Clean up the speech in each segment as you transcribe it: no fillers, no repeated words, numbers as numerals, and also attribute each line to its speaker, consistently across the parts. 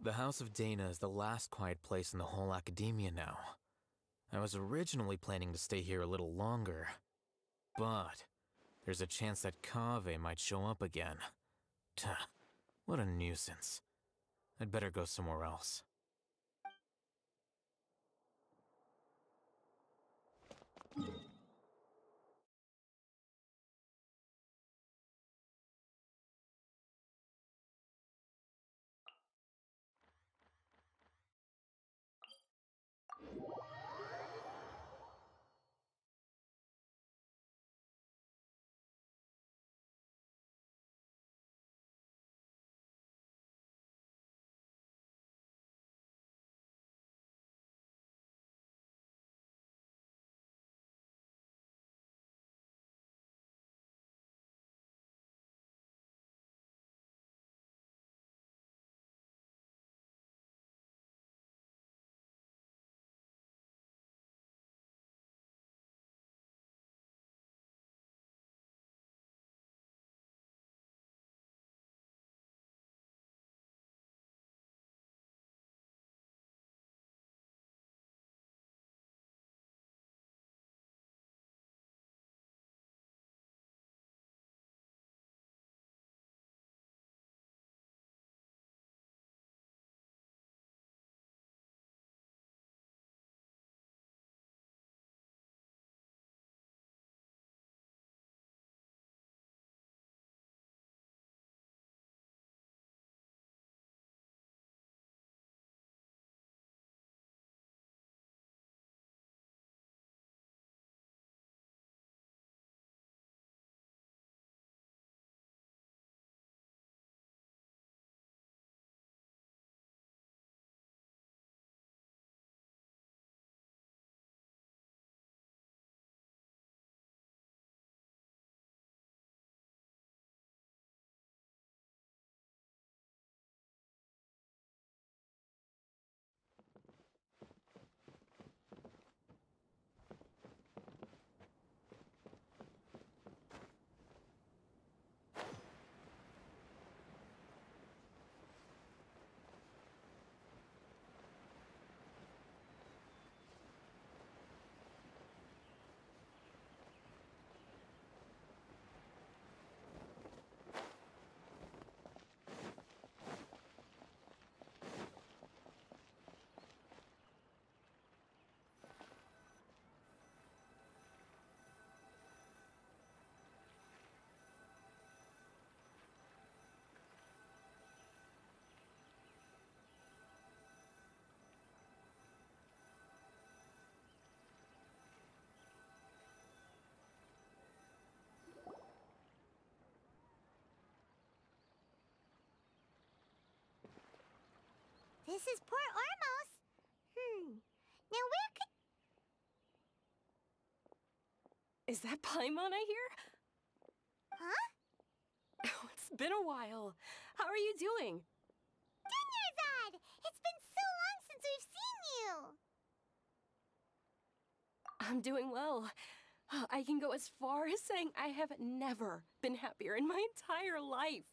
Speaker 1: The House of Dana is the last quiet place in the whole academia now. I was originally planning to stay here a little longer, but there's a chance that Kaveh might show up again. Tuh, what a nuisance. I'd better go somewhere else.
Speaker 2: This is Port Ormos. Now where could...
Speaker 3: Is that Paimon I hear?
Speaker 2: Huh?
Speaker 3: Oh, it's been a while. How are you doing?
Speaker 2: Dunyarzad! It's been so long since we've seen you!
Speaker 3: I'm doing well. I can go as far as saying I have never been happier in my entire life.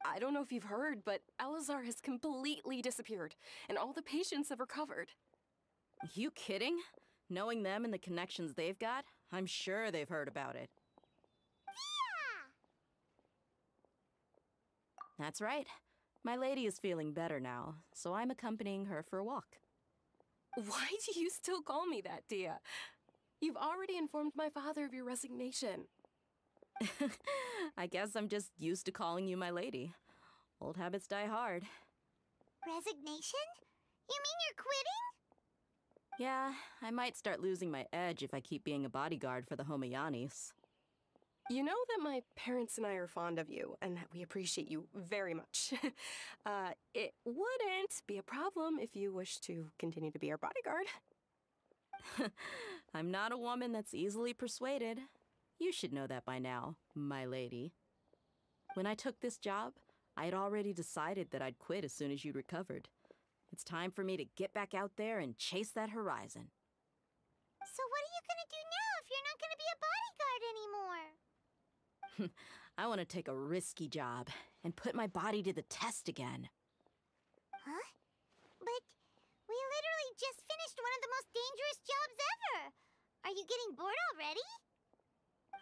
Speaker 3: I don't know if you've heard, but Elazar has completely disappeared, and all the patients have recovered.
Speaker 4: You kidding? Knowing them and the connections they've got, I'm sure they've heard about it.
Speaker 2: Yeah!
Speaker 4: That's right. My lady is feeling better now, so I'm accompanying her for a walk.
Speaker 3: Why do you still call me that, Dia? You've already informed my father of your resignation.
Speaker 4: I guess I'm just used to calling you my lady. Old habits die hard.
Speaker 2: Resignation? You mean you're quitting?
Speaker 4: Yeah, I might start losing my edge if I keep being a bodyguard for the Homayanis.
Speaker 3: You know that my parents and I are fond of you, and that we appreciate you very much. It wouldn't be a problem if you wish to continue to be our bodyguard.
Speaker 4: I'm not a woman that's easily persuaded. You should know that by now, my lady. When I took this job, I had already decided that I'd quit as soon as you'd recovered. It's time for me to get back out there and chase that horizon.
Speaker 2: So what are you gonna do now if you're not gonna be a bodyguard anymore?
Speaker 4: I want to take a risky job and put my body to the test again.
Speaker 2: Huh? But we literally just finished one of the most dangerous jobs ever. Are you getting bored already?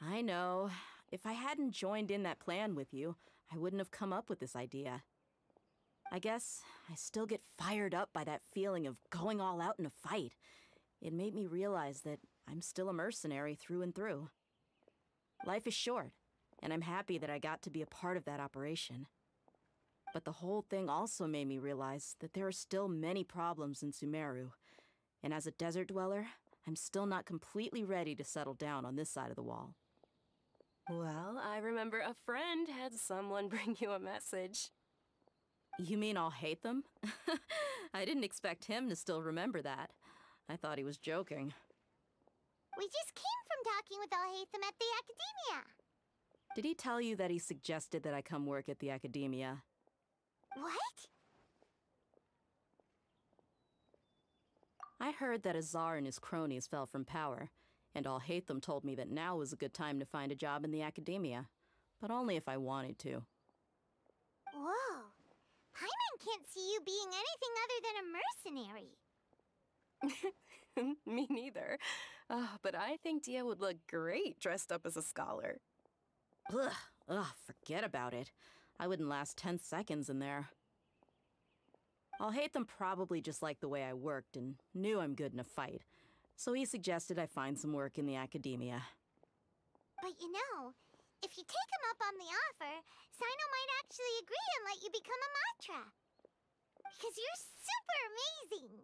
Speaker 4: I know. If I hadn't joined in that plan with you, I wouldn't have come up with this idea. I guess I still get fired up by that feeling of going all out in a fight. It made me realize that I'm still a mercenary through and through. Life is short, and I'm happy that I got to be a part of that operation. But the whole thing also made me realize that there are still many problems in Sumeru, and as a desert dweller, I'm still not completely ready to settle down on this side of the wall.
Speaker 3: Well, I remember a friend had someone bring you a message.
Speaker 4: You mean I'll hate them? I didn't expect him to still remember that. I thought he was joking.
Speaker 2: We just came from talking with Alhaitham at the Academia.
Speaker 4: Did he tell you that he suggested that I come work at the Academia?
Speaker 2: What?
Speaker 4: I heard that Azar and his cronies fell from power, and Alhaitham told me that now was a good time to find a job in the Academia, but only if I wanted to.
Speaker 2: Whoa. Paimon can't see you being anything other than a mercenary.
Speaker 3: Me neither. But I think Dia would look great dressed up as a scholar.
Speaker 4: Ugh, forget about it. I wouldn't last 10 seconds in there. Alhaitham probably just liked the way I worked and knew I'm good in a fight, so he suggested I find some work in the Academia.
Speaker 2: But you know, if you take him up on the offer, Sino might actually agree and let you become a Matra. Because you're super amazing!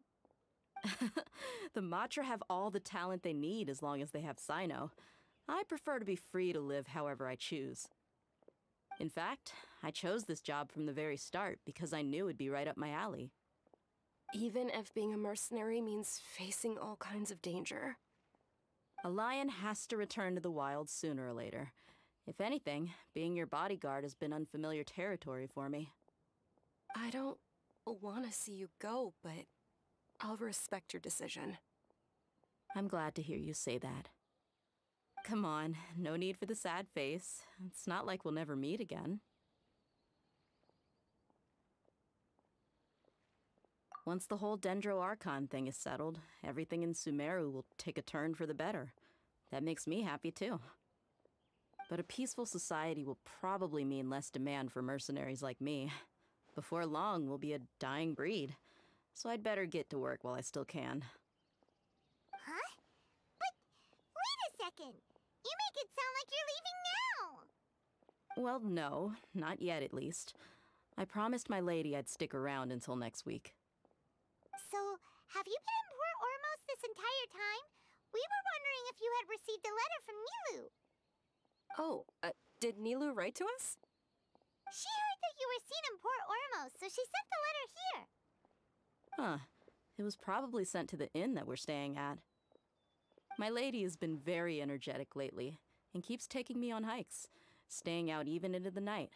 Speaker 4: The Matra have all the talent they need as long as they have Sino. I prefer to be free to live however I choose. In fact, I chose this job from the very start because I knew it'd be right up my alley.
Speaker 3: Even if being a mercenary means facing all kinds of danger.
Speaker 4: A lion has to return to the wild sooner or later. If anything, being your bodyguard has been unfamiliar territory for me.
Speaker 3: I don't want to see you go, but I'll respect your decision.
Speaker 4: I'm glad to hear you say that. Come on, no need for the sad face. It's not like we'll never meet again. Once the whole Dendro Archon thing is settled, everything in Sumeru will take a turn for the better. That makes me happy too. But a peaceful society will probably mean less demand for mercenaries like me. Before long, we'll be a dying breed. So I'd better get to work while I still can.
Speaker 2: Huh? But wait a second! You make it sound like you're leaving now!
Speaker 4: Well, no, not yet at least. I promised my lady I'd stick around until next week.
Speaker 2: So, have you been in Port Ormos this entire time? We were wondering if you had received a letter from Nilu.
Speaker 3: Oh, did Nilu write to us?
Speaker 2: She heard that you were seen in Port Ormos, so she sent the letter here.
Speaker 4: Huh. It was probably sent to the inn that we're staying at. My lady has been very energetic lately, and keeps taking me on hikes, staying out even into the night.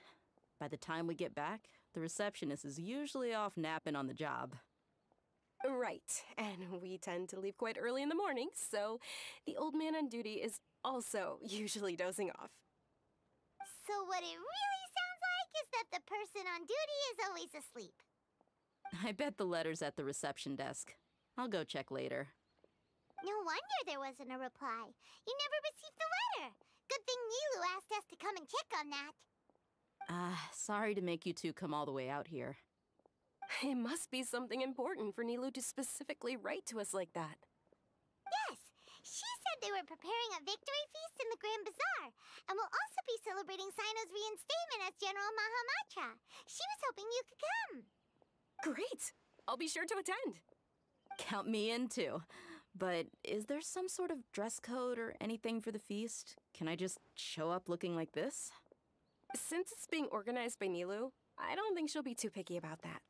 Speaker 4: By the time we get back, the receptionist is usually off napping on the job.
Speaker 3: Right, and we tend to leave quite early in the morning, so the old man on duty is also usually dozing off.
Speaker 2: So what it really sounds like is that the person on duty is always asleep.
Speaker 4: I bet the letter's at the reception desk. I'll go check later.
Speaker 2: No wonder there wasn't a reply. You never received the letter. Good thing Nilu asked us to come and check on that.
Speaker 4: Sorry to make you two come all the way out here.
Speaker 3: It must be something important for Nilu to specifically write to us like that.
Speaker 2: Yes, she said they were preparing a victory feast in the Grand Bazaar, and will also be celebrating Sino's reinstatement as General Mahamatra. She was hoping you could come.
Speaker 3: Great! I'll be sure to attend.
Speaker 4: Count me in too. But is there some sort of dress code or anything for the feast? Can I just show up looking like this?
Speaker 3: Since it's being organized by Nilu, I don't think she'll be too picky about that.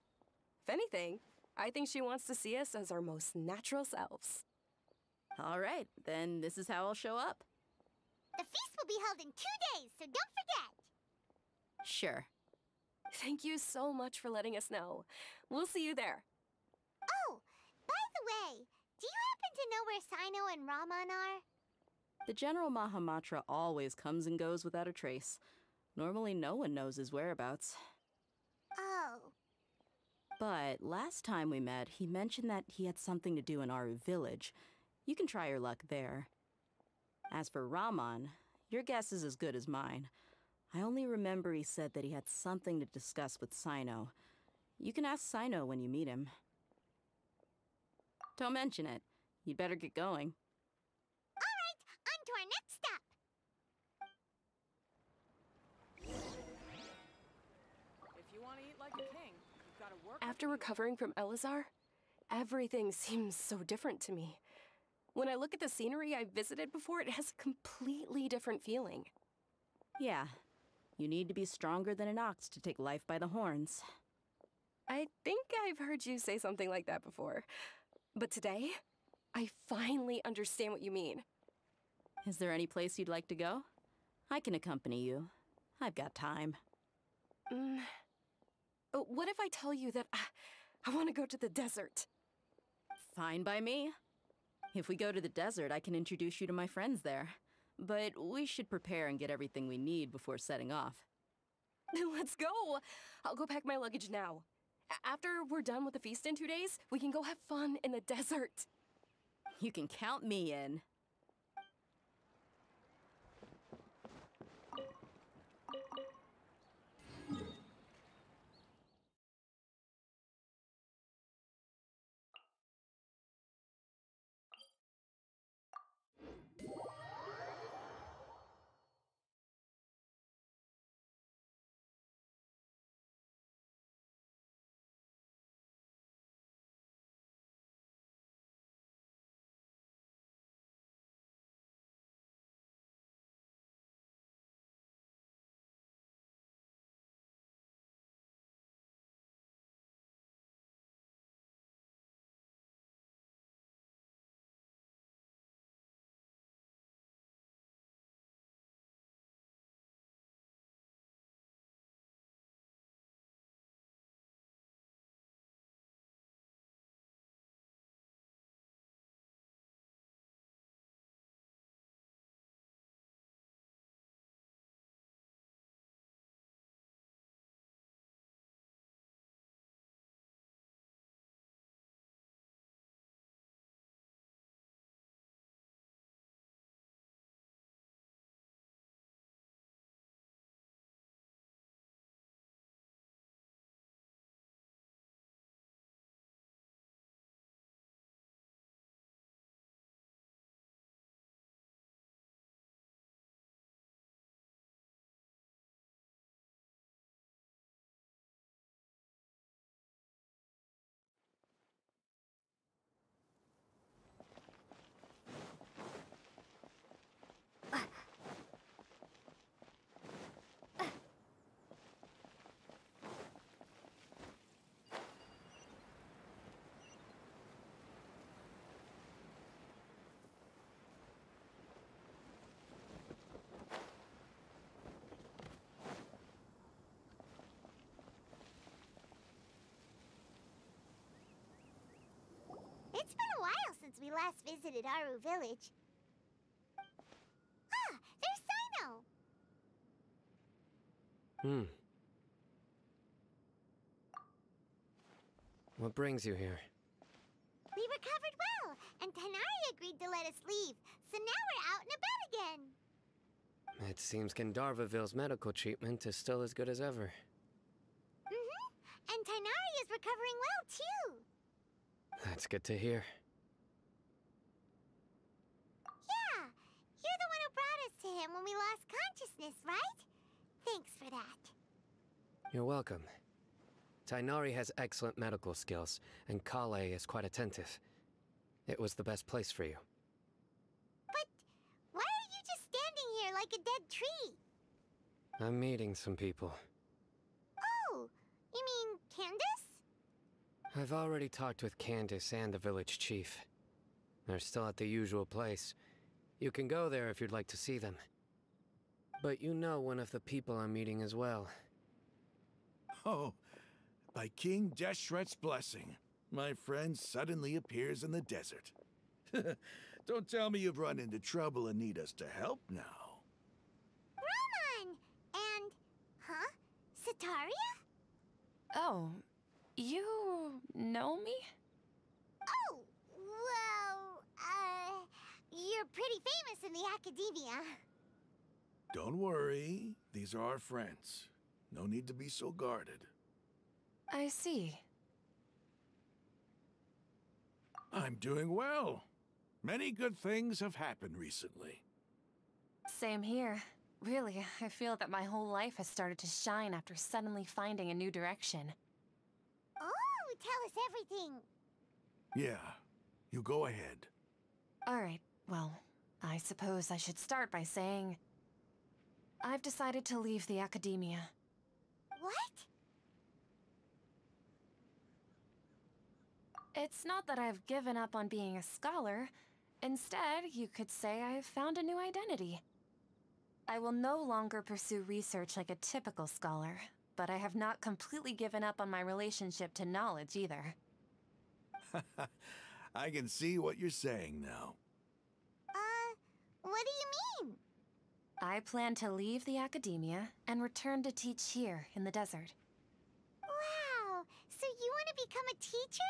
Speaker 3: If anything, I think she wants to see us as our most natural selves.
Speaker 4: All right, then this is how I'll show up.
Speaker 2: The feast will be held in 2 days, so don't forget.
Speaker 4: Sure.
Speaker 3: Thank you so much for letting us know. We'll see you there.
Speaker 2: Oh, by the way, do you happen to know where Sino and Raman are?
Speaker 4: The General Mahamatra always comes and goes without a trace. Normally no one knows his whereabouts.
Speaker 2: Oh.
Speaker 4: But last time we met, he mentioned that he had something to do in Aru Village. You can try your luck there. As for Rahman, your guess is as good as mine. I only remember he said that he had something to discuss with Sino. You can ask Sino when you meet him. Don't mention it. You'd better get going.
Speaker 2: All right, on to our next stop.
Speaker 4: If you want to eat like a king, you've got to work.
Speaker 3: After recovering from Elazar, everything seems so different to me. When I look at the scenery I visited before, it has a completely different feeling.
Speaker 4: Yeah. You need to be stronger than an ox to take life by the horns.
Speaker 3: I think I've heard you say something like that before. But today, I finally understand what you mean.
Speaker 4: Is there any place you'd like to go? I can accompany you. I've got time.
Speaker 3: What if I tell you that I want to go to the desert?
Speaker 4: Fine by me. If we go to the desert, I can introduce you to my friends there. But we should prepare and get everything we need before setting off.
Speaker 3: Let's go! I'll go pack my luggage now. After we're done with the feast in 2 days, we can go have fun in the desert.
Speaker 4: You can count me in.
Speaker 2: It's been a while since we last visited Aru Village. Ah, there's Sino!
Speaker 5: What brings you here?
Speaker 2: We recovered well, and Tanari agreed to let us leave, so now we're out and about again.
Speaker 5: It seems Gandharvaville's medical treatment is still as good as ever.
Speaker 2: And Tanari is recovering well, too.
Speaker 5: That's good to hear.
Speaker 2: Yeah, you're the one who brought us to him when we lost consciousness, right? Thanks for that.
Speaker 5: You're welcome. Tainari has excellent medical skills, and Kale is quite attentive. It was the best place for you.
Speaker 2: But why are you just standing here like a dead tree?
Speaker 5: I'm meeting some people.
Speaker 2: Oh, you mean Candace?
Speaker 5: I've already talked with Candace and the village chief. They're still at the usual place. You can go there if you'd like to see them. But you know one of the people I'm meeting as well.
Speaker 6: Oh, by King Deshret's blessing, my friend suddenly appears in the desert. Don't tell me you've run into trouble and need us to help now.
Speaker 2: Roman! And, huh? Sataria?
Speaker 3: Oh, You know me?
Speaker 2: Oh, well, you're pretty famous in the academia.
Speaker 6: Don't worry, these are our friends. No need to be so guarded.
Speaker 3: I see.
Speaker 6: I'm doing well. Many good things have happened recently.
Speaker 3: Same here. Really, I feel that my whole life has started to shine after suddenly finding a new direction.
Speaker 2: Oh, tell us everything.
Speaker 6: Yeah, you go ahead.
Speaker 3: Alright, well, I suppose I should start by saying I've decided to leave the academia.
Speaker 2: What?
Speaker 3: It's not that I've given up on being a scholar. Instead, you could say I've found a new identity. I will no longer pursue research like a typical scholar, but I have not completely given up on my relationship to knowledge either.
Speaker 6: I can see what you're saying now.
Speaker 2: What do you mean?
Speaker 3: I plan to leave the academia and return to teach here in the desert.
Speaker 2: Wow, so you want to become a teacher?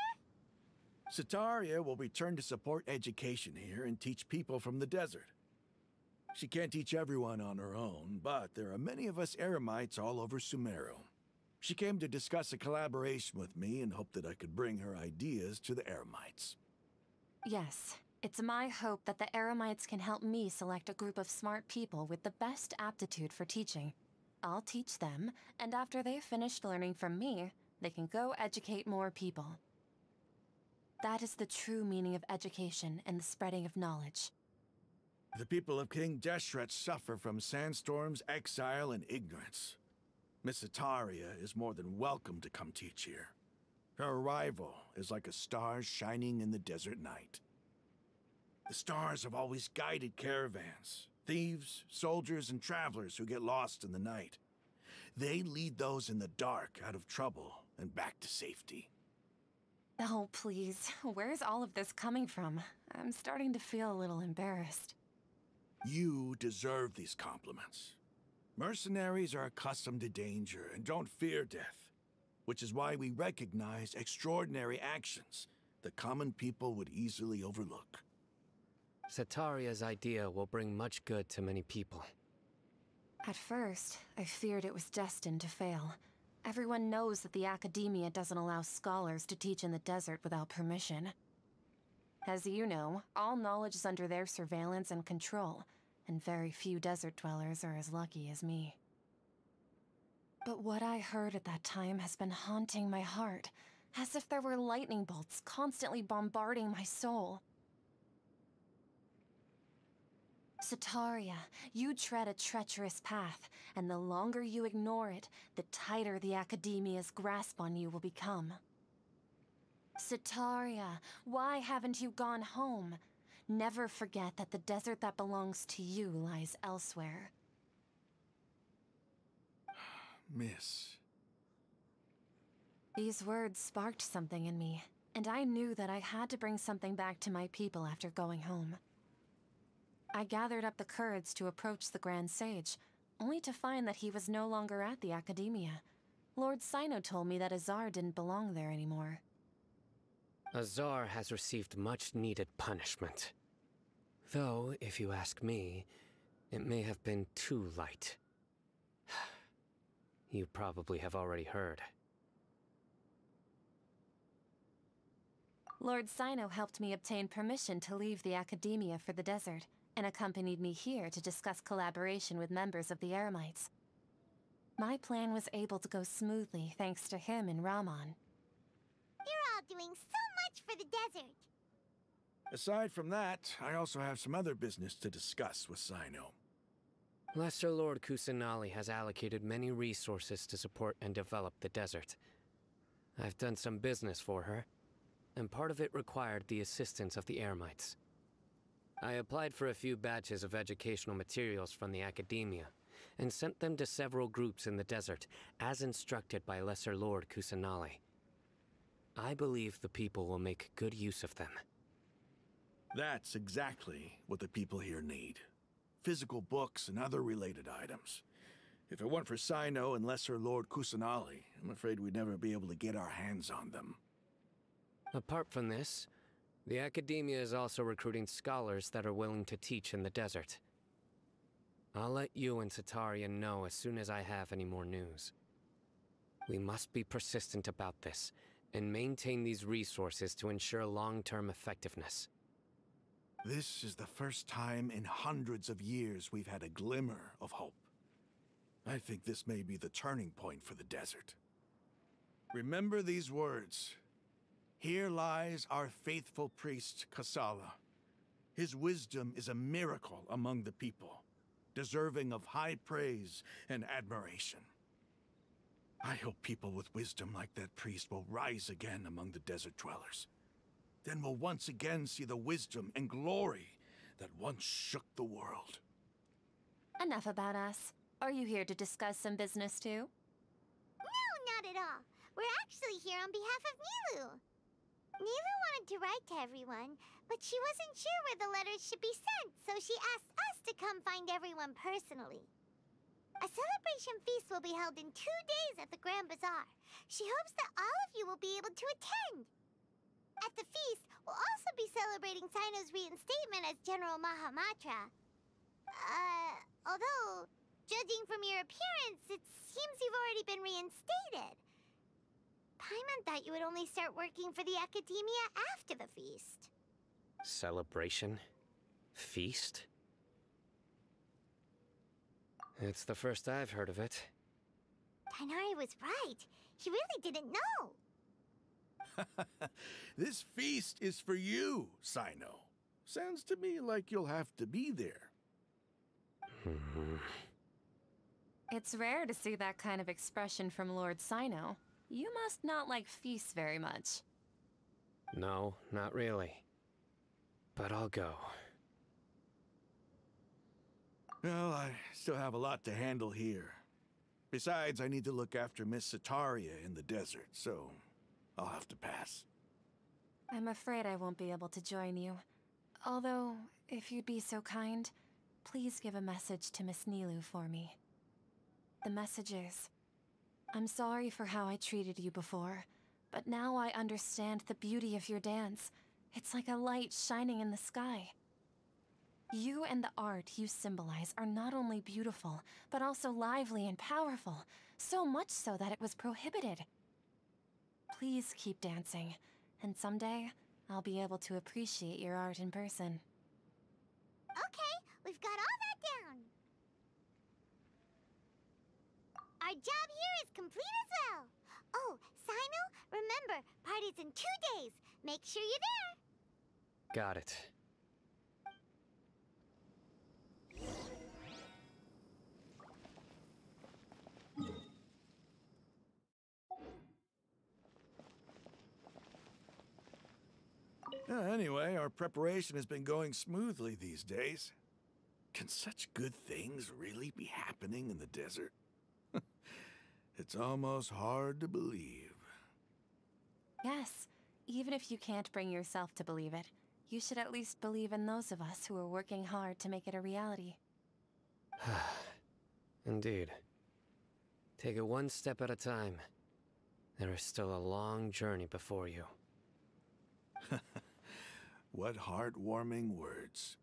Speaker 6: Sataria will return to support education here and teach people from the desert. She can't teach everyone on her own, but there are many of us Eremites all over Sumeru. She came to discuss a collaboration with me and hoped that I could bring her ideas to the Eremites.
Speaker 3: Yes, it's my hope that the Eremites can help me select a group of smart people with the best aptitude for teaching. I'll teach them, and after they've finished learning from me, they can go educate more people. That is the true meaning of education and the spreading of knowledge.
Speaker 6: The people of King Deshret suffer from sandstorms, exile, and ignorance. Miss Sataria is more than welcome to come teach here. Her arrival is like a star shining in the desert night. The stars have always guided caravans, thieves, soldiers, and travelers who get lost in the night. They lead those in the dark out of trouble and back to safety.
Speaker 3: Oh, please. Where's all of this coming from? I'm starting to feel a little embarrassed.
Speaker 6: You deserve these compliments. Mercenaries are accustomed to danger and don't fear death, which is why we recognize extraordinary actions that common people would easily overlook.
Speaker 5: Sataria's idea will bring much good to many people.
Speaker 3: At first, I feared it was destined to fail. Everyone knows that the academia doesn't allow scholars to teach in the desert without permission. As you know, all knowledge is under their surveillance and control, and very few desert dwellers are as lucky as me. But what I heard at that time has been haunting my heart, as if there were lightning bolts constantly bombarding my soul. Sataria, you tread a treacherous path, and the longer you ignore it, the tighter the academia's grasp on you will become. Sataria, why haven't you gone home? Never forget that the desert that belongs to you lies elsewhere.
Speaker 6: Miss.
Speaker 3: These words sparked something in me, and I knew that I had to bring something back to my people after going home. I gathered up the courage to approach the Grand Sage, only to find that he was no longer at the Academia. Lord Sino told me that Azar didn't belong there anymore.
Speaker 5: Azar has received much-needed punishment. Though, if you ask me, it may have been too light. You probably have already heard.
Speaker 3: Lord Sino helped me obtain permission to leave the Academia for the desert, and accompanied me here to discuss collaboration with members of the Eremites. My plan was able to go smoothly thanks to him and Rahman.
Speaker 2: You're all doing so much for the desert.
Speaker 6: Aside from that, I also have some other business to discuss with Sino.
Speaker 5: Lesser Lord Kusanali has allocated many resources to support and develop the desert. I've done some business for her, and part of it required the assistance of the Eremites. I applied for a few batches of educational materials from the Academia, and sent them to several groups in the desert, as instructed by Lesser Lord Kusanali. I believe the people will make good use of them.
Speaker 6: That's exactly what the people here need. Physical books and other related items. If it weren't for Cyno and Lesser Lord Kusanali, I'm afraid we'd never be able to get our hands on them.
Speaker 5: Apart from this, the Academia is also recruiting scholars that are willing to teach in the desert. I'll let you and Satarian know as soon as I have any more news. We must be persistent about this, and maintain these resources to ensure long-term effectiveness.
Speaker 6: This is the first time in hundreds of years we've had a glimmer of hope. I think this may be the turning point for the desert. Remember these words. Here lies our faithful priest, Kasala. His wisdom is a miracle among the people, deserving of high praise and admiration. I hope people with wisdom like that priest will rise again among the desert dwellers. Then we'll once again see the wisdom and glory that once shook the world.
Speaker 7: Enough about us. Are you here to discuss some business too?
Speaker 2: No, not at all. We're actually here on behalf of Nilu. Nilu wanted to write to everyone, but she wasn't sure where the letters should be sent, so she asked us to come find everyone personally. A celebration feast will be held in 2 days at the Grand Bazaar. She hopes that all of you will be able to attend. At the feast, we'll also be celebrating Cyno's reinstatement as General Mahamatra. Although, judging from your appearance, it seems you've already been reinstated. Paimon thought you would only start working for the Academia after the feast.
Speaker 5: Celebration? Feast? It's the first I've heard of it.
Speaker 2: Tighnari was right. He really didn't know.
Speaker 6: This feast is for you, Cyno. Sounds to me like you'll have to be there.
Speaker 7: It's rare to see that kind of expression from Lord Cyno. You must not like feasts very much.
Speaker 5: No, not really. But I'll go.
Speaker 6: Well, I still have a lot to handle here. Besides, I need to look after Miss Sataria in the desert, so I'll have to pass.
Speaker 7: I'm afraid I won't be able to join you. Although, if you'd be so kind, please give a message to Miss Nilu for me. The message is, I'm sorry for how I treated you before, but now I understand the beauty of your dance. It's like a light shining in the sky. You and the art you symbolize are not only beautiful, but also lively and powerful, so much so that it was prohibited. Please keep dancing, and someday, I'll be able to appreciate your art in person.
Speaker 2: Okay, we've got all that down. Our job here is complete as well. Oh, Cyno, remember, party's in 2 days. Make sure you're there.
Speaker 5: Got it.
Speaker 6: Anyway, our preparation has been going smoothly these days. Can such good things really be happening in the desert? It's almost hard to believe.
Speaker 7: Yes, even if you can't bring yourself to believe it, you should at least believe in those of us who are working hard to make it a reality.
Speaker 5: Indeed. Take it one step at a time. There is still a long journey before you.
Speaker 6: What heartwarming words.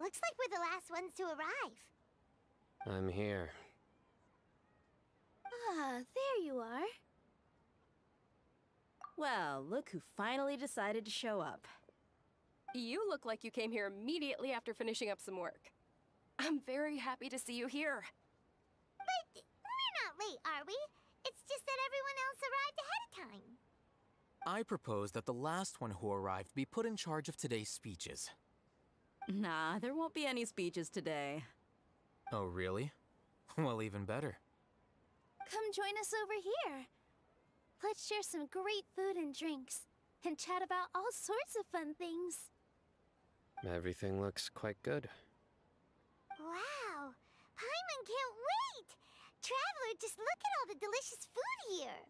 Speaker 2: Looks like we're the last ones to arrive.
Speaker 5: I'm here.
Speaker 2: Ah, there you are.
Speaker 4: Well, look who finally decided to show up.
Speaker 3: You look like you came here immediately after finishing up some work. I'm very happy to see you here.
Speaker 2: But we're not late, are we? It's just that everyone else arrived ahead of time.
Speaker 1: I propose that the last one who arrived be put in charge of today's speeches.
Speaker 4: Nah, there won't be any speeches today.
Speaker 1: Oh, really? Well, even better.
Speaker 2: Come join us over here. Let's share some great food and drinks, and chat about all sorts of fun things.
Speaker 5: Everything looks quite good.
Speaker 2: Wow! Paimon can't wait! Traveler, just look at all the delicious food here!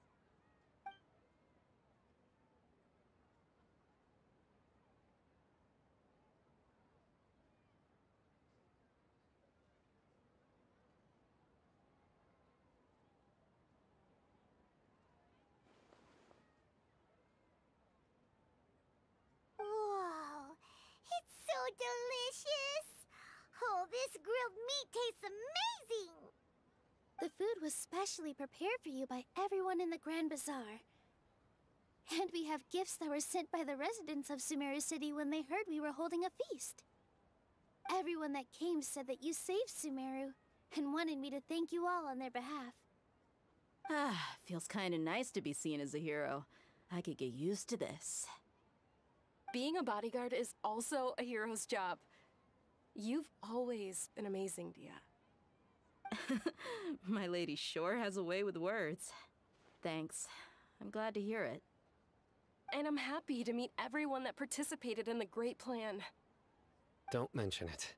Speaker 2: Whoa! It's so delicious! Oh, this grilled meat tastes amazing! The food was specially prepared for you by everyone in the Grand Bazaar. And we have gifts that were sent by the residents of Sumeru City when they heard we were holding a feast. Everyone that came said that you saved Sumeru, and wanted me to thank you all on their behalf.
Speaker 4: Ah, feels kinda nice to be seen as a hero. I could get used to this.
Speaker 3: Being a bodyguard is also a hero's job. You've always been amazing, Dia.
Speaker 4: My lady sure has a way with words. Thanks. I'm glad to hear it.
Speaker 3: And I'm happy to meet everyone that participated in the great plan.
Speaker 5: Don't mention it.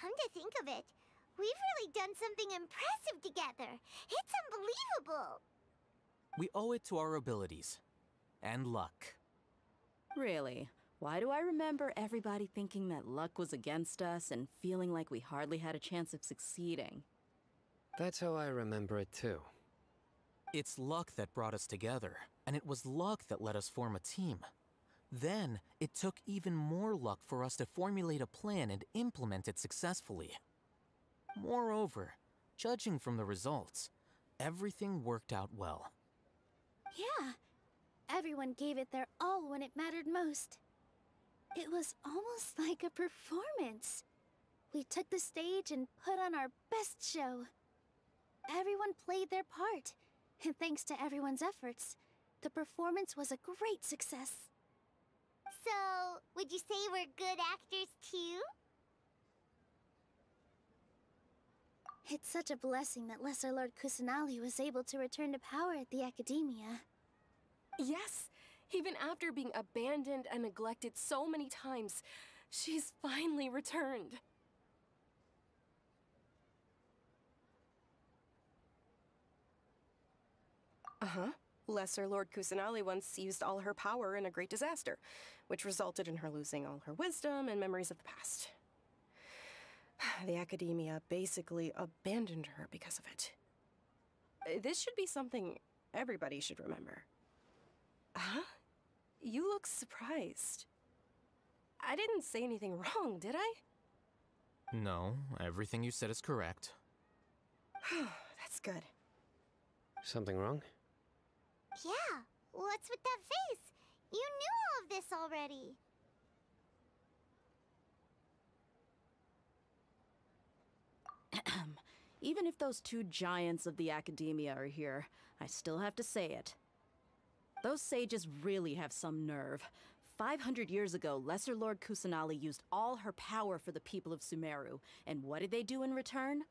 Speaker 2: Come to think of it, we've really done something impressive together. It's unbelievable.
Speaker 1: We owe it to our abilities. And luck.
Speaker 4: Really? Why do I remember everybody thinking that luck was against us and feeling like we hardly had a chance of succeeding?
Speaker 5: That's how I remember it too.
Speaker 1: It's luck that brought us together, and it was luck that let us form a team. Then, it took even more luck for us to formulate a plan and implement it successfully. Moreover, judging from the results, everything worked out well.
Speaker 2: Yeah, everyone gave it their all when it mattered most. It was almost like a performance. We took the stage and put on our best show. Everyone played their part, and thanks to everyone's efforts, the performance was a great success. So, would you say we're good actors too? It's such a blessing that Lesser Lord Kusanali was able to return to power at the Academia.
Speaker 3: Yes! Even after being abandoned and neglected so many times, she's finally returned. Uh-huh. Lesser Lord Kusanali once used all her power in a great disaster, which resulted in her losing all her wisdom and memories of the past. The Academia basically abandoned her because of it. This should be something everybody should remember. Huh? You look surprised. I didn't say anything wrong, did I?
Speaker 1: No, everything you said is correct.
Speaker 3: That's good.
Speaker 5: Something wrong?
Speaker 2: Yeah, what's with that face? You knew all of this already.
Speaker 4: Even if those two giants of the Academia are here, I still have to say it. Those sages really have some nerve. 500 years ago, Lesser Lord Kusanali used all her power for the people of Sumeru, and what did they do in return?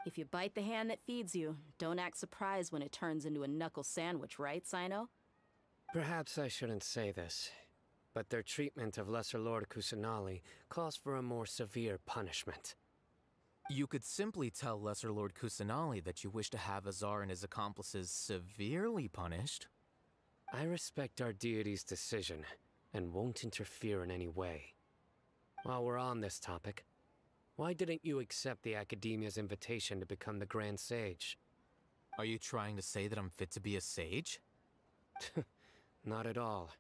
Speaker 4: If you bite the hand that feeds you, don't act surprised when it turns into a knuckle sandwich, right, Sino?
Speaker 5: Perhaps I shouldn't say this, but their treatment of Lesser Lord Kusanali calls for a more severe punishment.
Speaker 1: You could simply tell Lesser Lord Kusanali that you wish to have Azar and his accomplices severely punished.
Speaker 5: I respect our deity's decision, and won't interfere in any way. While we're on this topic, why didn't you accept the Academia's invitation to become the Grand Sage?
Speaker 1: Are you trying to say that I'm fit to be a sage?
Speaker 5: Not at all.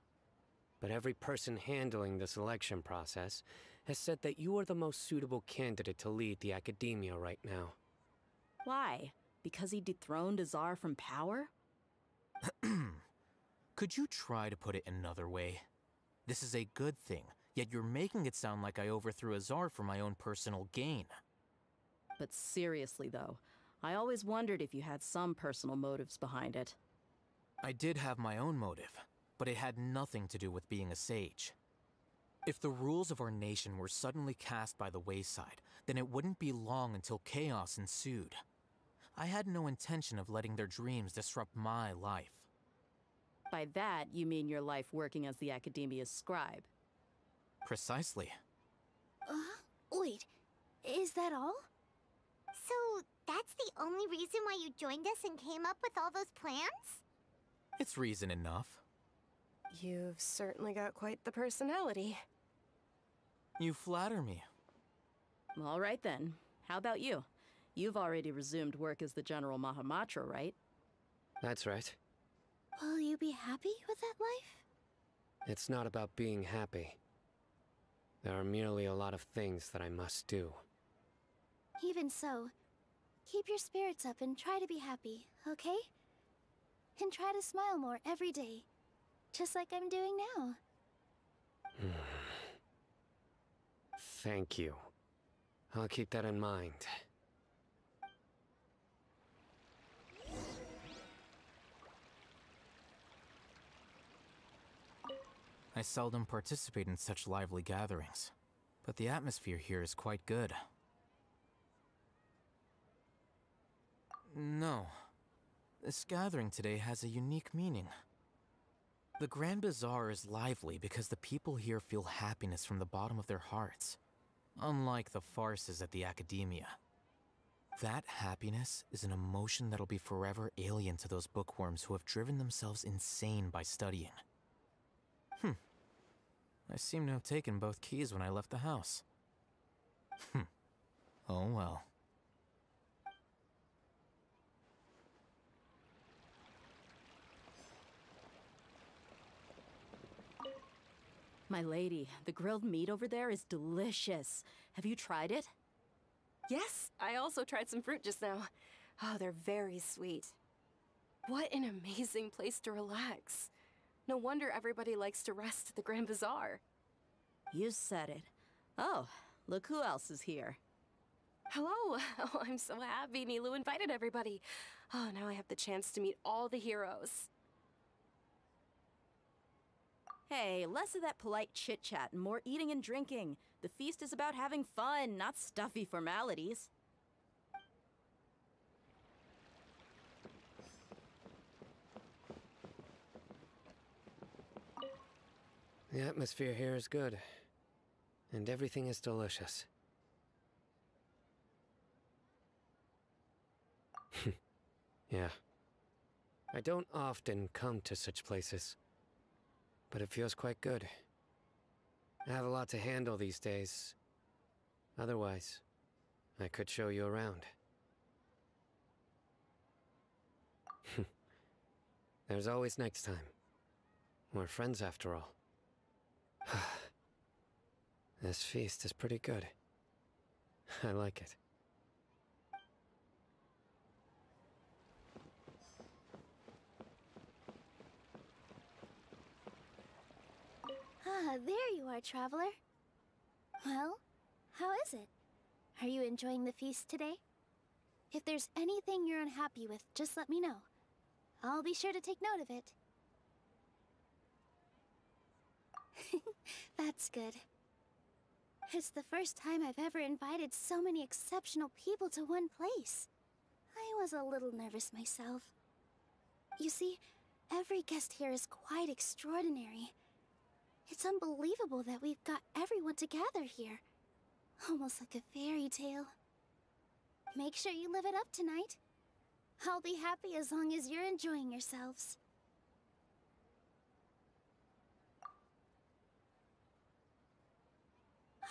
Speaker 5: But every person handling the selection process has said that you are the most suitable candidate to lead the Academia right now.
Speaker 4: Why? Because he dethroned Azar from power?
Speaker 1: Could you try to put it another way? This is a good thing, yet you're making it sound like I overthrew Azar for my own personal gain.
Speaker 4: But seriously though, I always wondered if you had some personal motives behind it.
Speaker 1: I did have my own motive, but it had nothing to do with being a sage. If the rules of our nation were suddenly cast by the wayside, then it wouldn't be long until chaos ensued. I had no intention of letting their dreams disrupt my life.
Speaker 4: By that, you mean your life working as the Academia's scribe.
Speaker 1: Precisely.
Speaker 2: Wait, is that all? So, that's the only reason why you joined us and came up with all those plans?
Speaker 1: It's reason enough.
Speaker 3: You've certainly got quite the personality.
Speaker 1: You flatter me.
Speaker 4: All right then. How about you? You've already resumed work as the General Mahamatra, right?
Speaker 5: That's right.
Speaker 2: Will you be happy with that life?
Speaker 5: It's not about being happy. There are merely a lot of things that I must do.
Speaker 2: Even so, keep your spirits up and try to be happy, okay? And try to smile more every day, just like I'm doing now.
Speaker 5: Thank you. I'll keep that in mind.
Speaker 1: I seldom participate in such lively gatherings, but the atmosphere here is quite good. No. This gathering today has a unique meaning. The Grand Bazaar is lively because the people here feel happiness from the bottom of their hearts, unlike the farces at the Academia. That happiness is an emotion that'll be forever alien to those bookworms who have driven themselves insane by studying. I seem to have taken both keys when I left the house. Oh well.
Speaker 4: My lady, the grilled meat over there is delicious. Have you tried it?
Speaker 3: Yes, I also tried some fruit just now. Oh, they're very sweet. What an amazing place to relax. No wonder everybody likes to rest at the Grand Bazaar.
Speaker 4: You said it. Oh, look who else is here.
Speaker 3: Hello! Oh, I'm so happy Nilou invited everybody. Oh, now I have the chance to meet all the heroes.
Speaker 4: Hey, less of that polite chit-chat and more eating and drinking. The feast is about having fun, not stuffy formalities.
Speaker 5: The atmosphere here is good, and everything is delicious. Yeah. I don't often come to such places, but it feels quite good. I have a lot to handle these days. Otherwise, I could show you around. There's always next time. We're friends after all. This feast is pretty good. I like it.
Speaker 2: Ah, there you are, traveler. Well, how is it? Are you enjoying the feast today? If there's anything you're unhappy with, just let me know. I'll be sure to take note of it. That's good. It's the first time I've ever invited so many exceptional people to one place. I was a little nervous myself. You see, every guest here is quite extraordinary. It's unbelievable that we've got everyone together here. Almost like a fairy tale. Make sure you live it up tonight. I'll be happy as long as you're enjoying yourselves.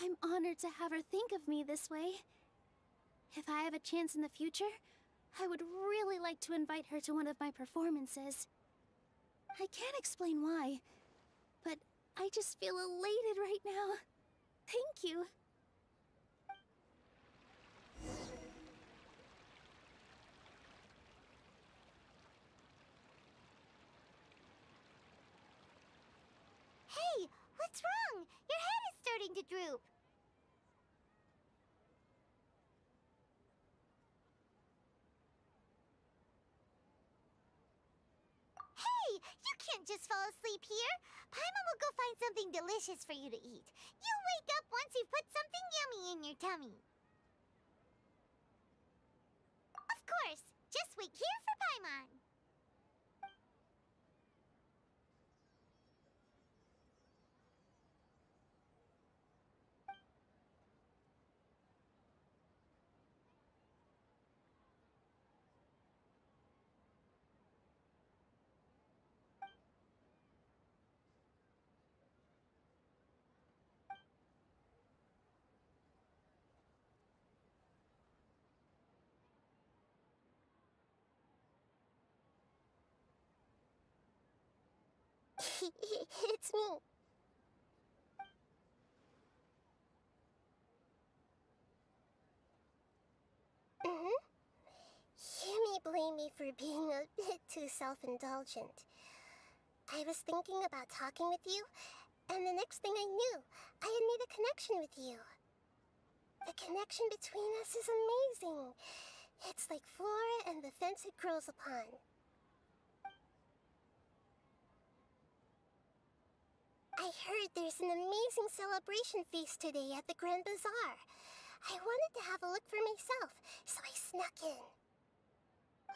Speaker 2: I'm honored to have her think of me this way. If I have a chance in the future, I would really like to invite her to one of my performances. I can't explain why, but I just feel elated right now. Thank you. Hey, what's wrong? Your head is starting to droop. Hey, you can't just fall asleep here. Paimon will go find something delicious for you to eat. You'll wake up once you've put something yummy in your tummy. Of course, just wait here for Paimon. It's me. You may blame me for being a bit too self-indulgent. I was thinking about talking with you, and the next thing I knew, I had made a connection with you. The connection between us is amazing. It's like flora and the fence it grows upon. I heard there's an amazing celebration feast today at the Grand Bazaar. I wanted to have a look for myself, so I snuck in.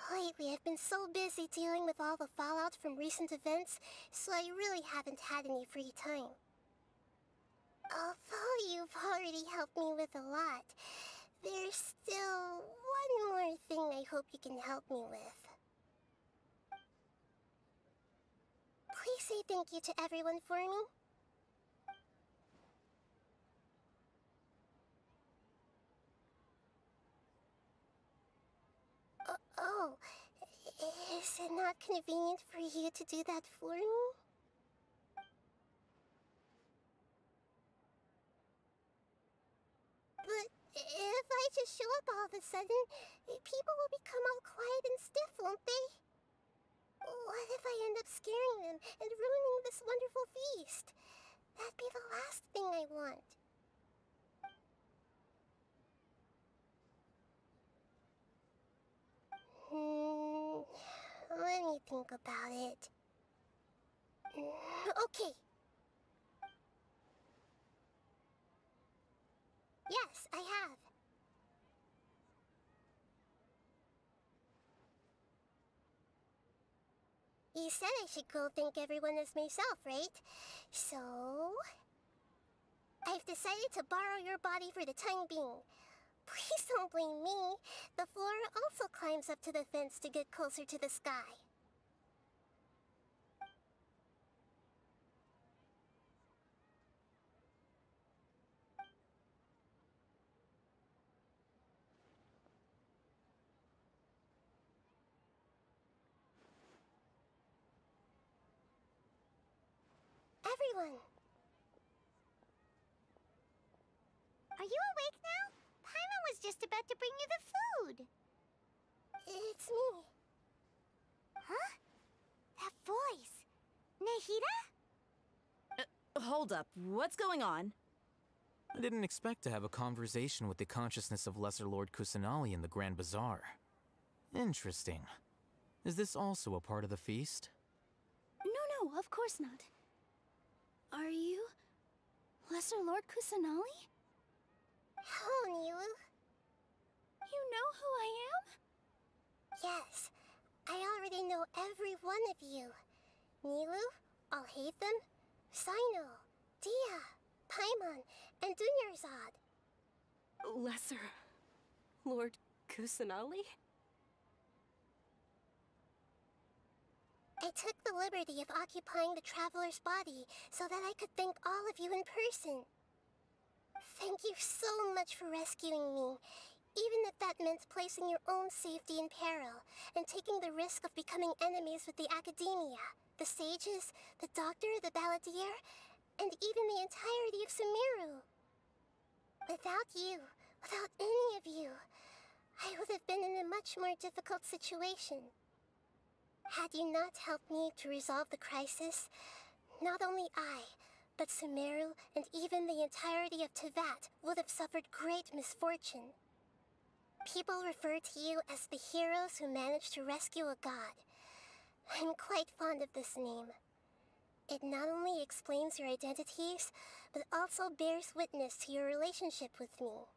Speaker 2: Lately, I've been so busy dealing with all the fallout from recent events, so I really haven't had any free time. Although you've already helped me with a lot, there's still one more thing I hope you can help me with. Please say thank you to everyone for me. Oh, is it not convenient for you to do that for me? But if I just show up all of a sudden, people will become all quiet and stiff, won't they? What if I end up scaring them and ruining this wonderful feast? That'd be the last thing I want. Let me think about it. Okay. Yes, I have. You said I should go thank everyone as myself, right? So... I've decided to borrow your body for the time being. Please don't blame me. The flora also climbs up to the fence to get closer to the sky. Everyone! Are you awake now? Paimon was just about to bring you the food. It's me. Huh? That voice. Nahida?
Speaker 4: Hold up. What's going on?
Speaker 1: I didn't expect to have a conversation with the consciousness of Lesser Lord Kusanali in the Grand Bazaar. Interesting. Is this also a part of the feast?
Speaker 2: No, of course not. Are you... Lesser Lord Kusanali? Hello, Nilu. You know who I am? Yes. I already know every one of you. Nilu, Alhaitham, Sino, Dia, Paimon, and Dunyarzad.
Speaker 3: Lesser Lord Kusanali?
Speaker 2: I took the liberty of occupying the traveler's body so that I could thank all of you in person. Thank you so much for rescuing me, even if that meant placing your own safety in peril and taking the risk of becoming enemies with the Academia, the sages, the doctor, the balladeer, and even the entirety of Sumeru. Without you, without any of you, I would have been in a much more difficult situation. Had you not helped me to resolve the crisis, not only I, but Sumeru and even the entirety of Tevat would have suffered great misfortune. People refer to you as the heroes who managed to rescue a god. I'm quite fond of this name. It not only explains your identities, but also bears witness to your relationship with me.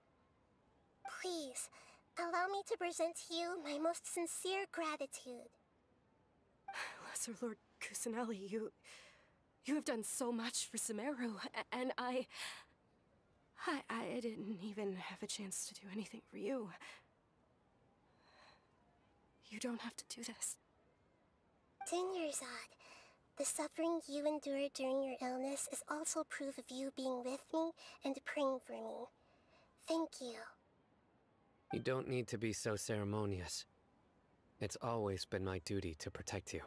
Speaker 2: Please, allow me to present to you my most sincere gratitude.
Speaker 3: Lesser Lord Kusanali, you have done so much for Sumeru, and I didn't even have a chance to do anything for you. You don't have to do this.
Speaker 2: Dinyarzad, the suffering you endured during your illness is also proof of you being with me and praying for me. Thank you.
Speaker 5: You don't need to be so ceremonious. It's always been my duty to protect you.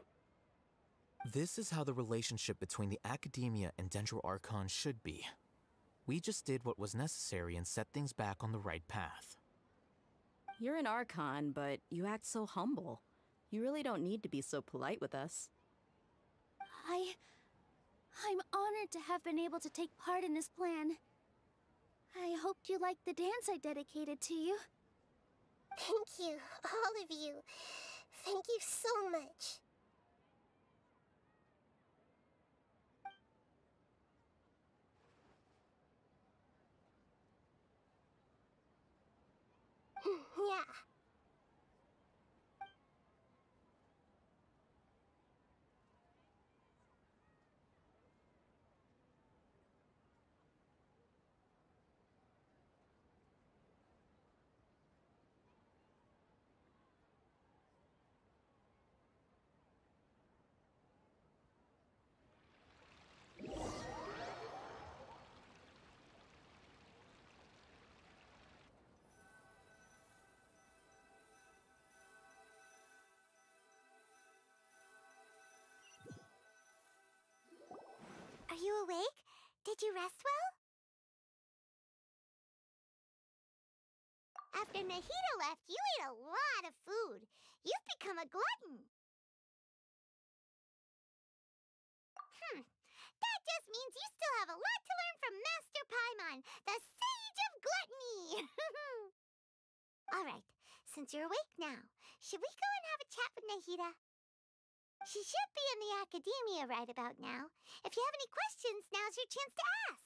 Speaker 1: This is how the relationship between the Academia and Dendro Archon should be. We just did what was necessary and set things back on the right path.
Speaker 4: You're an Archon, but you act so humble. You really don't need to be so polite with us.
Speaker 2: I'm honored to have been able to take part in this plan. I hoped you liked the dance I dedicated to you. Thank you, all of you. Thank you so much. Yeah. Are you awake? Did you rest well? After Nahida left, you ate a lot of food. You've become a glutton. That just means you still have a lot to learn from Master Paimon, the Sage of Gluttony! Alright, since you're awake now, should we go and have a chat with Nahida? She should be in the Academia right about now. If you have any questions, now's your chance to ask.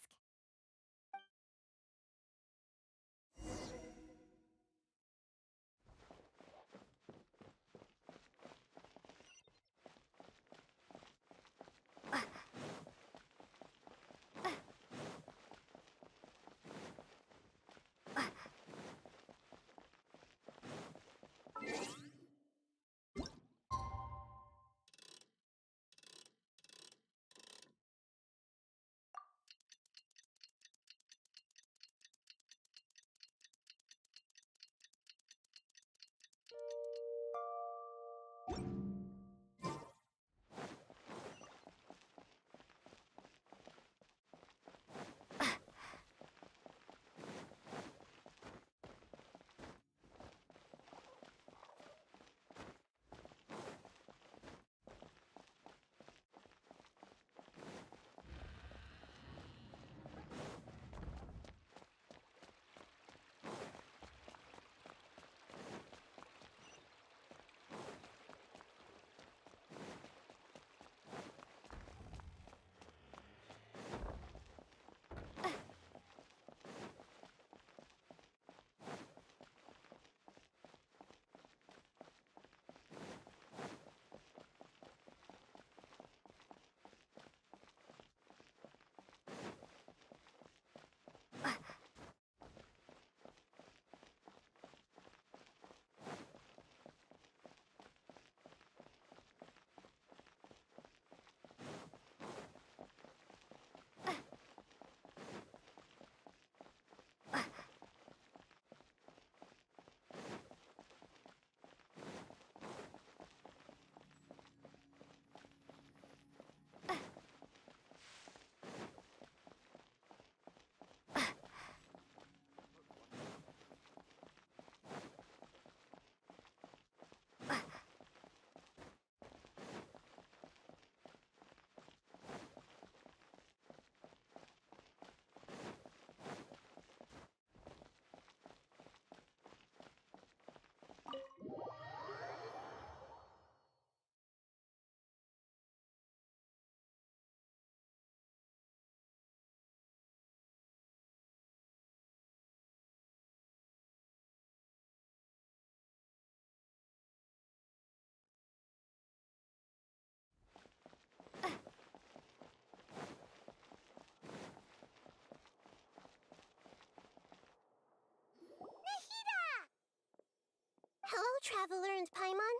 Speaker 2: Traveler and Paimon.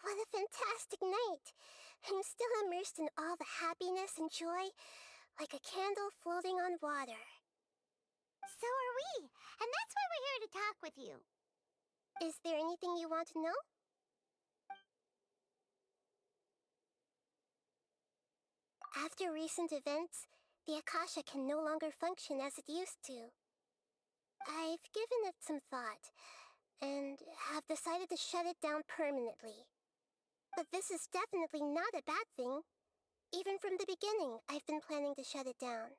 Speaker 2: What a fantastic night. I'm still immersed in all the happiness and joy, like a candle floating on water. So are we, and that's why we're here to talk with you. Is there anything you want to know? After recent events, the Akasha can no longer function as it used to. I've given it some thought, and have decided to shut it down permanently. But this is definitely not a bad thing. Even from the beginning, I've been planning to shut it down.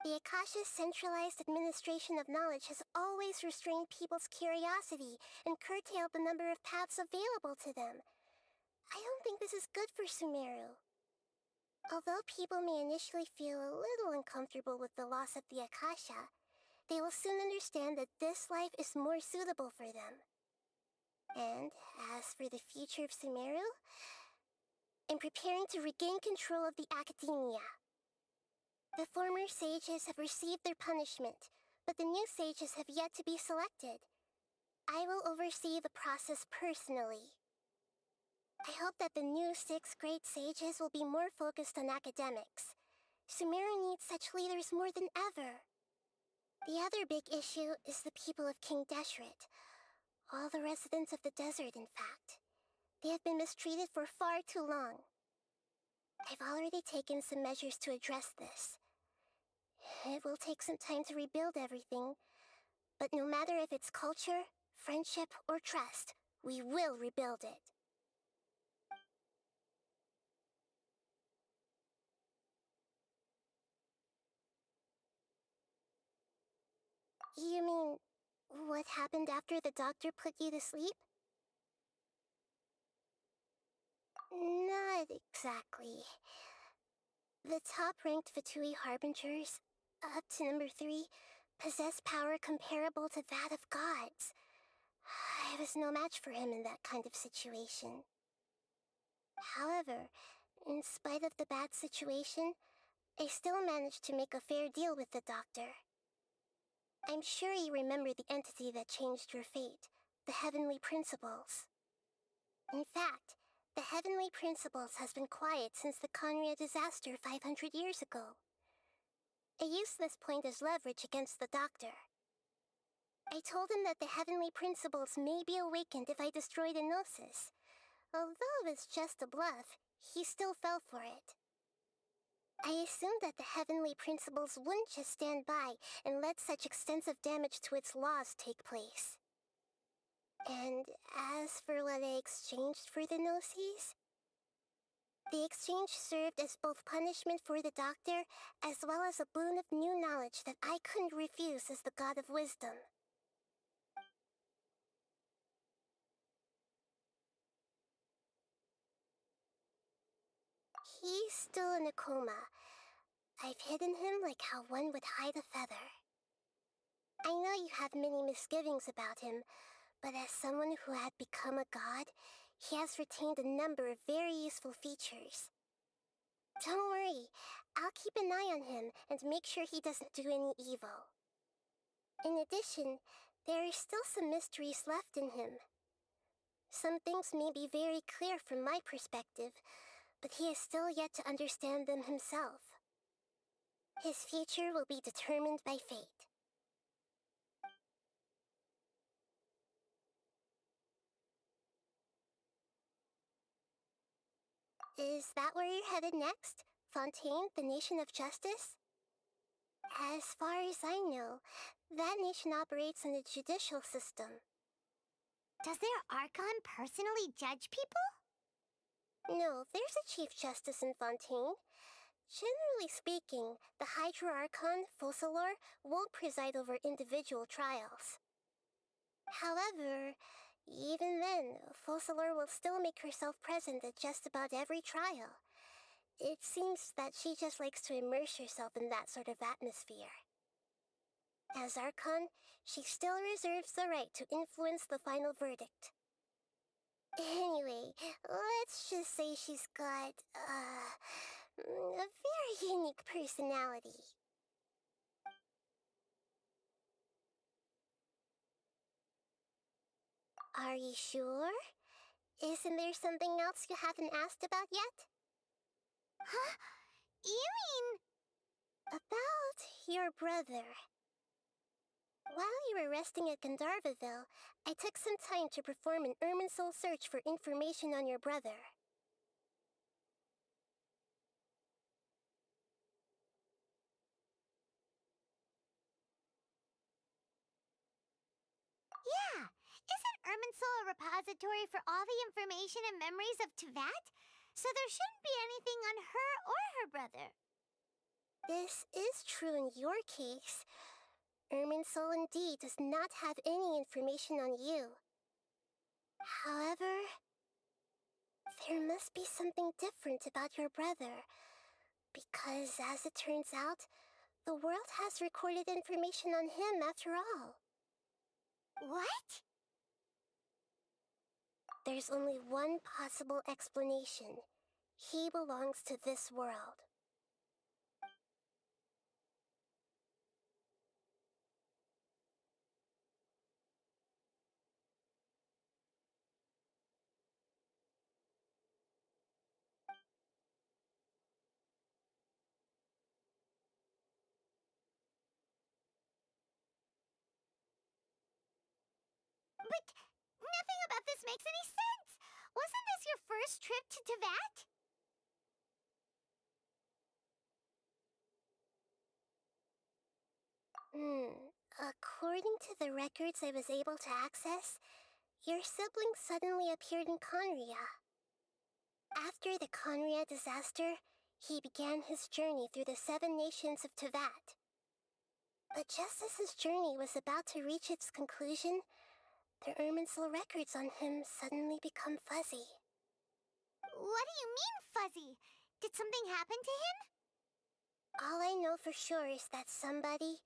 Speaker 2: The Akasha's centralized administration of knowledge has always restrained people's curiosity and curtailed the number of paths available to them. I don't think this is good for Sumeru. Although people may initially feel a little uncomfortable with the loss of the Akasha, they will soon understand that this life is more suitable for them. And as for the future of Sumeru, I'm preparing to regain control of the academia. The former sages have received their punishment, but the new sages have yet to be selected. I will oversee the process personally. I hope that the new 6 great sages will be more focused on academics. Sumeru needs such leaders more than ever. The other big issue is the people of King Deshret. All the residents of the desert, in fact. They have been mistreated for far too long. I've already taken some measures to address this. It will take some time to rebuild everything, but no matter if it's culture, friendship, or trust, we will rebuild it. You mean, what happened after the doctor put you to sleep? Not exactly. The top-ranked Fatui Harbingers, up to number 3, possess power comparable to that of gods. I was no match for him in that kind of situation. However, in spite of the bad situation, I still managed to make a fair deal with the doctor. I'm sure you remember the entity that changed your fate, the Heavenly Principles. In fact, the Heavenly Principles has been quiet since the Conria disaster 500 years ago. I used this point as leverage against the doctor. I told him that the Heavenly Principles may be awakened if I destroyed Enosis. Although it's just a bluff, he still fell for it. I assumed that the Heavenly Principles wouldn't just stand by and let such extensive damage to its laws take place. And as for what I exchanged for the Gnosis, the exchange served as both punishment for the doctor as well as a boon of new knowledge that I couldn't refuse as the God of Wisdom. He's still in a coma. I've hidden him like how one would hide a feather. I know you have many misgivings about him, but as someone who had become a god, he has retained a number of very useful features. Don't worry, I'll keep an eye on him and make sure he doesn't do any evil. In addition, there are still some mysteries left in him. Some things may be very clear from my perspective, but he is still yet to understand them himself. His future will be determined by fate. Is that where you're headed next? Fontaine, the Nation of Justice? As far as I know, that nation operates in a judicial system. Does their Archon personally judge people? No, there's a Chief Justice in Fontaine. Generally speaking, the Hydra Archon, Focalor, won't preside over individual trials. However, even then, Focalor will still make herself present at just about every trial. It seems that she just likes to immerse herself in that sort of atmosphere. As Archon, she still reserves the right to influence the final verdict. Anyway, let's just say she's got, a very unique personality. Are you sure? Isn't there something else you haven't asked about yet? Huh? You mean... About your brother. While you were resting at Gandharvaville, I took some time to perform an Irminsul search for information on your brother. Yeah! Isn't Irminsul a repository for all the information and memories of Teyvat? So there shouldn't be anything on her or her brother. This is true in your case. Irminsul indeed does not have any information on you. However, there must be something different about your brother. Because, as it turns out, the world has recorded information on him after all. What? There's only one possible explanation. He belongs to this world. But nothing about this makes any sense! Wasn't this your first trip to Teyvat? According to the records I was able to access, your sibling suddenly appeared in Conria. After the Conria disaster, he began his journey through the 7 nations of Teyvat. But just as his journey was about to reach its conclusion, the Irminsul records on him suddenly become fuzzy. What do you mean, fuzzy? Did something happen to him? All I know for sure is that somebody,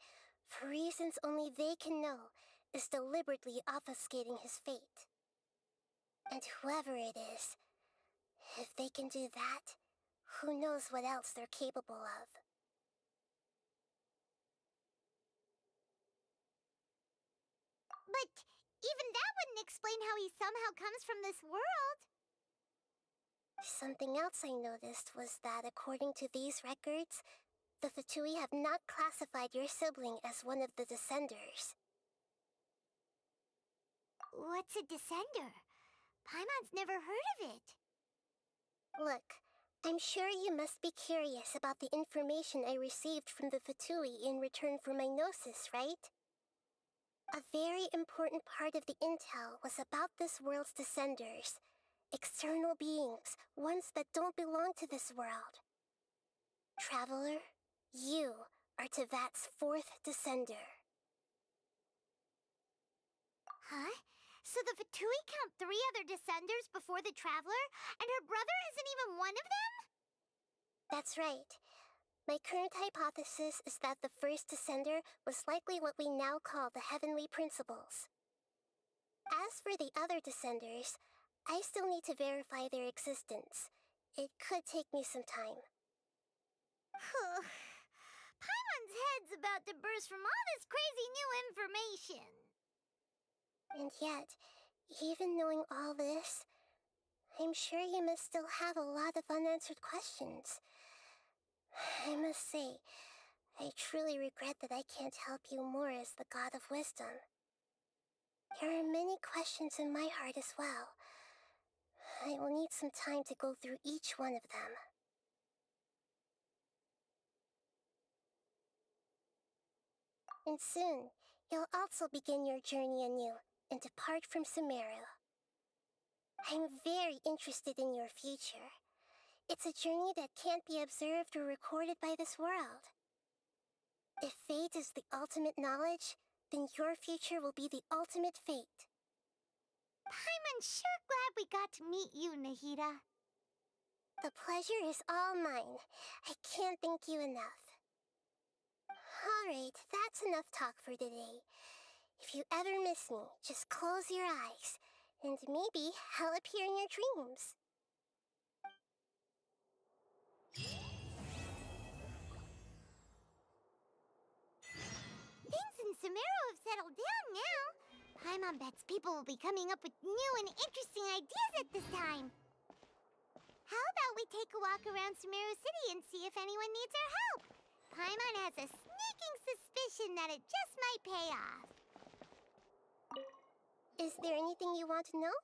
Speaker 2: for reasons only they can know, is deliberately obfuscating his fate. And whoever it is, if they can do that, who knows what else they're capable of. But even that wouldn't explain how he somehow comes from this world. Something else I noticed was that according to these records, the Fatui have not classified your sibling as one of the Descenders. What's a Descender? Paimon's never heard of it. Look, I'm sure you must be curious about the information I received from the Fatui in return for my gnosis, right? A very important part of the intel was about this world's Descenders. External beings, ones that don't belong to this world. Traveler, you are Teyvat's 4th Descender. Huh? So the Fatui count 3 other Descenders before the Traveler, and her brother isn't even one of them? That's right. My current hypothesis is that the first Descender was likely what we now call the Heavenly Principles. As for the other Descenders, I still need to verify their existence. It could take me some time. Paimon's head's about to burst from all this crazy new information. And yet, even knowing all this, I'm sure you must still have a lot of unanswered questions. I must say, I truly regret that I can't help you more as the God of Wisdom. There are many questions in my heart as well. I will need some time to go through each one of them. And soon, you'll also begin your journey anew and depart from Sumeru. I'm very interested in your future. It's a journey that can't be observed or recorded by this world. If fate is the ultimate knowledge, then your future will be the ultimate fate. Paimon's sure glad we got to meet you, Nahida. The pleasure is all mine. I can't thank you enough. Alright, that's enough talk for today. If you ever miss me, just close your eyes, and maybe I'll appear in your dreams. Things in Sumeru have settled down now. Paimon bets people will be coming up with new and interesting ideas at this time. How about we take a walk around Sumeru City and see if anyone needs our help? Paimon has a sneaking suspicion that it just might pay off.
Speaker 8: Is there anything you want to know?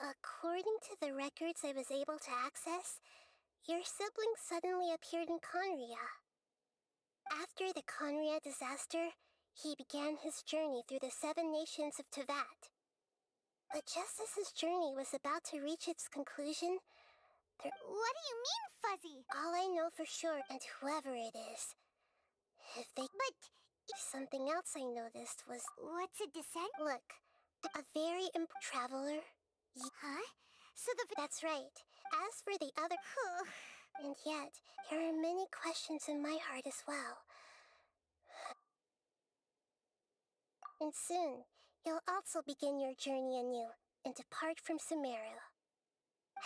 Speaker 8: According to the records I was able to access, your sibling suddenly appeared in Conria. After the Conria disaster, he began his journey through the 7 nations of Tevat. But just as his journey was about to reach its conclusion,
Speaker 2: What do you mean, Fuzzy?
Speaker 8: all I know for sure, and whoever it is, if they...
Speaker 2: But...
Speaker 8: Something else I noticed was...
Speaker 2: What's a descent?
Speaker 8: Look, a very traveler.
Speaker 2: Huh? So
Speaker 8: That's right. As for the other... And yet, there are many questions in my heart as well. And soon, you'll also begin your journey anew and depart from Sumeru.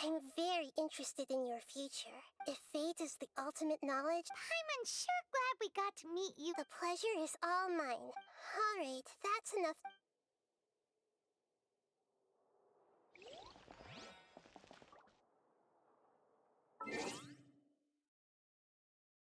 Speaker 8: I'm very interested in your future. If fate is the ultimate knowledge,
Speaker 2: I'm sure glad we got to meet you.
Speaker 8: the pleasure is all mine. Alright, that's enough.